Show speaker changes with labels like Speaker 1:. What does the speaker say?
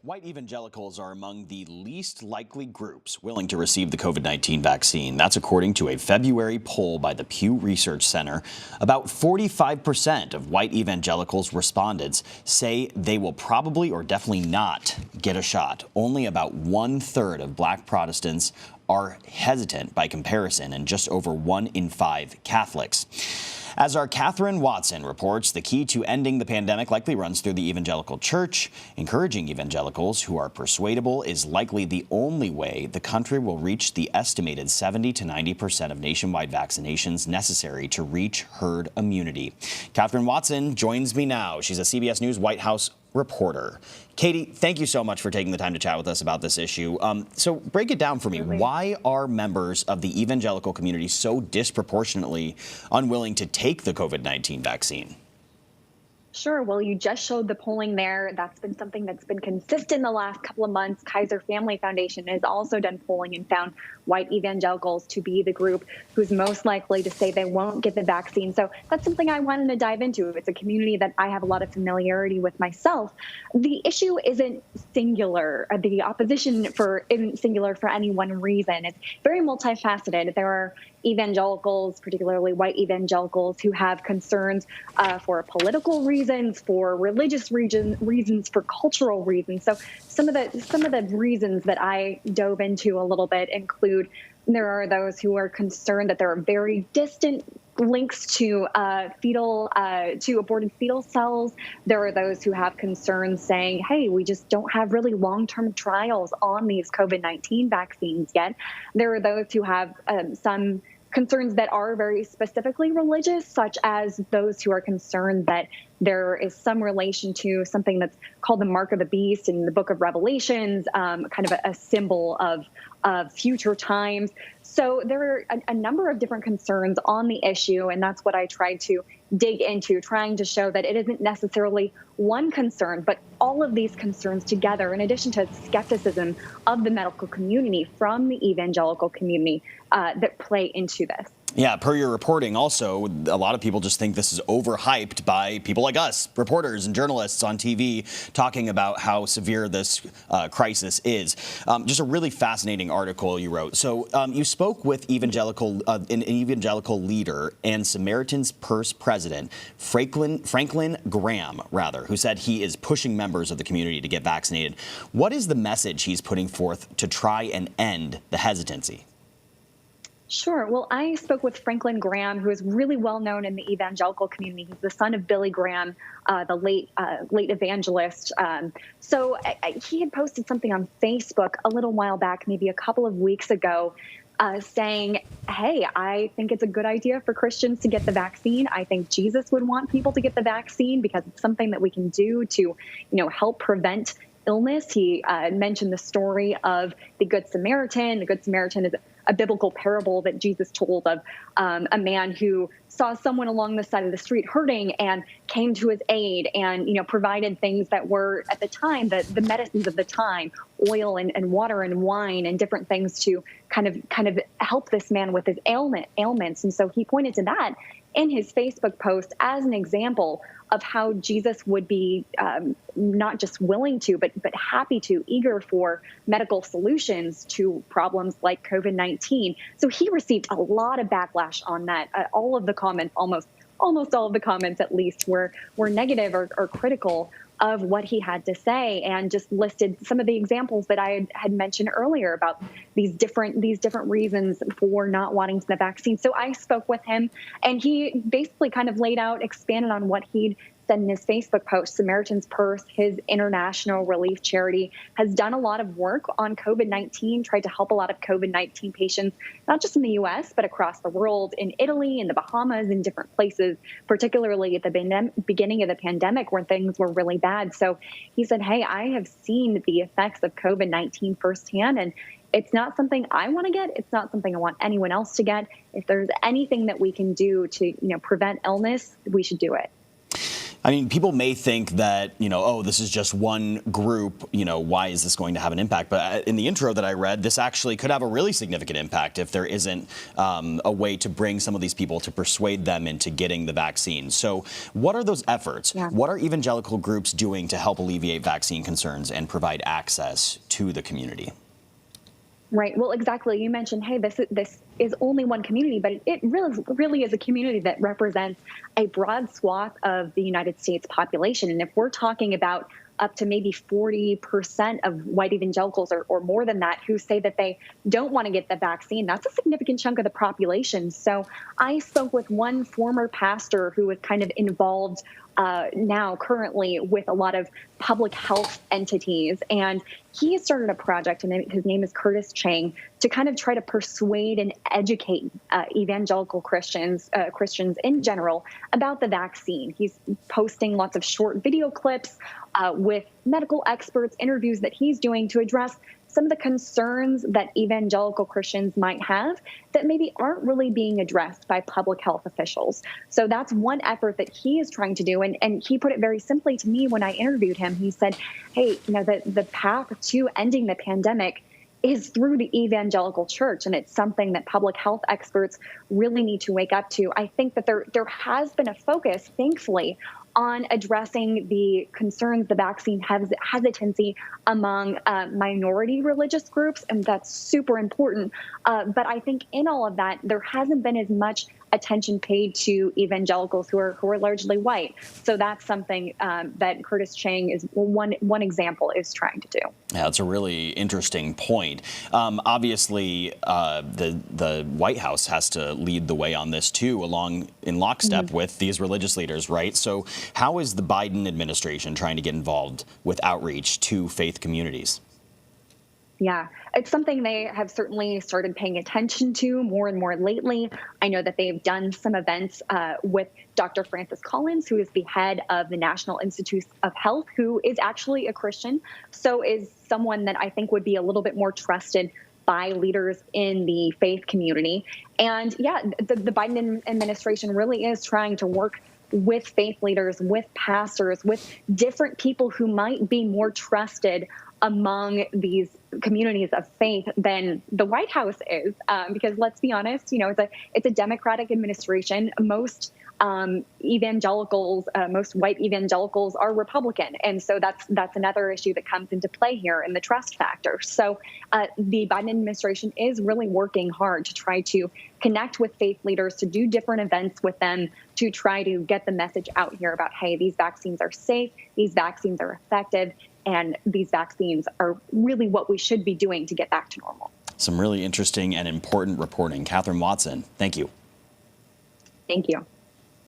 Speaker 1: White evangelicals are among the least likely groups willing to receive the COVID-19 vaccine. That's according to a February poll by the Pew Research Center. About 45% of white evangelicals respondents say they will probably or definitely not get a shot. Only about 1/3 of black Protestants are hesitant by comparison, and just over 1 in 5 Catholics. As our Catherine Watson reports, the key to ending the pandemic likely runs through the evangelical church. Encouraging evangelicals who are persuadable is likely the only way the country will reach the estimated 70 to 90% of nationwide vaccinations necessary to reach herd immunity. Catherine Watson joins me now. She's a CBS News White House reporter. Katie, thank you so much for taking the time to chat with us about this issue. So break it down for me. Why are members of the evangelical community so disproportionately unwilling to take the COVID-19 vaccine?
Speaker 2: Sure. Well, you just showed the polling there. That's been something that's been consistent the last couple of months. Kaiser Family Foundation has also done polling and found white evangelicals to be the group who's most likely to say they won't get the vaccine. So that's something I wanted to dive into. It's a community that I have a lot of familiarity with myself. The issue isn't singular. The opposition isn't singular for any one reason. It's very multifaceted. There are evangelicals, particularly white evangelicals, who have concerns for political reasons, for religious reasons, for cultural reasons. So some of the reasons that I dove into a little bit include there are those who are concerned that there are very distant links to aborted fetal cells. There are those who have concerns saying, hey, we just don't have really long-term trials on these COVID-19 vaccines yet. There are those who have some concerns that are very specifically religious, such as those who are concerned that there is some relation to something that's called the mark of the beast in the book of Revelations, kind of a symbol of future times. So there are a number of different concerns on the issue, and that's what I tried to dig into, trying to show that it isn't necessarily one concern, but all of these concerns together, in addition to skepticism of the medical community from the evangelical community that play into this.
Speaker 1: Yeah, per your reporting, also, a lot of people just think this is overhyped by people like us, reporters and journalists on TV, talking about how severe this crisis is. Just a really fascinating article you wrote. So you spoke with an evangelical leader and Samaritan's Purse president, Franklin Graham, who said he is pushing members of the community to get vaccinated. What is the message he's putting forth to try and end the hesitancy?
Speaker 2: Sure. Well, I spoke with Franklin Graham, who is really well known in the evangelical community. He's the son of Billy Graham, the late evangelist. So he had posted something on Facebook a little while back, maybe a couple of weeks ago, saying, hey, I think it's a good idea for Christians to get the vaccine. I think Jesus would want people to get the vaccine because it's something that we can do to, help prevent illness. He mentioned the story of the Good Samaritan. The Good Samaritan is a biblical parable that Jesus told of a man who saw someone along the side of the street hurting and came to his aid and, provided things that were at the time, the medicines of the time, oil and water and wine and different things to kind of help this man with his ailments. And so he pointed to that in his Facebook post as an example of how Jesus would be not just willing to, but happy to, eager for medical solutions to problems like COVID-19. So he received a lot of backlash on that. All of the comments, almost all of the comments at least, were negative or critical of what he had to say, and just listed some of the examples that I had mentioned earlier about these different reasons for not wanting the vaccine. So I spoke with him, and he basically kind of expanded on what he'd said in his Facebook post. Samaritan's Purse, his international relief charity, has done a lot of work on COVID-19, tried to help a lot of COVID-19 patients, not just in the U.S., but across the world, in Italy, in the Bahamas, in different places, particularly at the beginning of the pandemic where things were really bad. So he said, hey, I have seen the effects of COVID-19 firsthand, and it's not something I want to get. It's not something I want anyone else to get. If there's anything that we can do to, prevent illness, we should do it.
Speaker 1: I mean, people may think that, oh, this is just one group, why is this going to have an impact? But in the intro that I read, this actually could have a really significant impact if there isn't a way to bring some of these people to persuade them into getting the vaccine. So what are those efforts?
Speaker 2: Yeah.
Speaker 1: What are evangelical groups doing to help alleviate vaccine concerns and provide access to the community?
Speaker 2: Right. Well, exactly. You mentioned, hey, this is only one community, but it really is a community that represents a broad swath of the United States population. And if we're talking about up to maybe 40% of white evangelicals or more than that who say that they don't want to get the vaccine, that's a significant chunk of the population. So I spoke with one former pastor who was kind of involved now currently with a lot of public health entities. And he started a project, and his name is Curtis Chang, to kind of try to persuade and educate evangelical Christians in general about the vaccine. He's posting lots of short video clips with medical experts, interviews that he's doing to address some of the concerns that evangelical Christians might have that maybe aren't really being addressed by public health officials. So that's one effort that he is trying to do. And he put it very simply to me when I interviewed him. He said, hey, the path to ending the pandemic is through the evangelical church. And it's something that public health experts really need to wake up to. I think that there has been a focus, thankfully, on addressing the concerns, the vaccine hesitancy among minority religious groups, and that's super important. But I think in all of that, there hasn't been as much attention paid to evangelicals who are largely white. So that's something that Curtis Chang is one example is trying to do.
Speaker 1: Yeah, that's a really interesting point. Obviously, the White House has to lead the way on this too, in lockstep with these religious leaders, right? So how is the Biden administration trying to get involved with outreach to faith communities?
Speaker 2: Yeah, it's something they have certainly started paying attention to more and more lately. I know that they've done some events with Dr. Francis Collins, who is the head of the National Institute of Health, who is actually a Christian. So is someone that I think would be a little bit more trusted by leaders in the faith community. And yeah, the Biden administration really is trying to work with faith leaders, with pastors, with different people who might be more trusted among these communities of faith than the White House is, because let's be honest, it's a Democratic administration. Most evangelicals, most white evangelicals are Republican, and so that's another issue that comes into play here in the trust factor. So the Biden administration is really working hard to try to connect with faith leaders, to do different events with them, to try to get the message out here about, hey, these vaccines are safe, these vaccines are effective, and these vaccines are really what we should be doing to get back to normal.
Speaker 1: Some really interesting and important reporting. Catherine Watson, thank you.
Speaker 2: Thank you.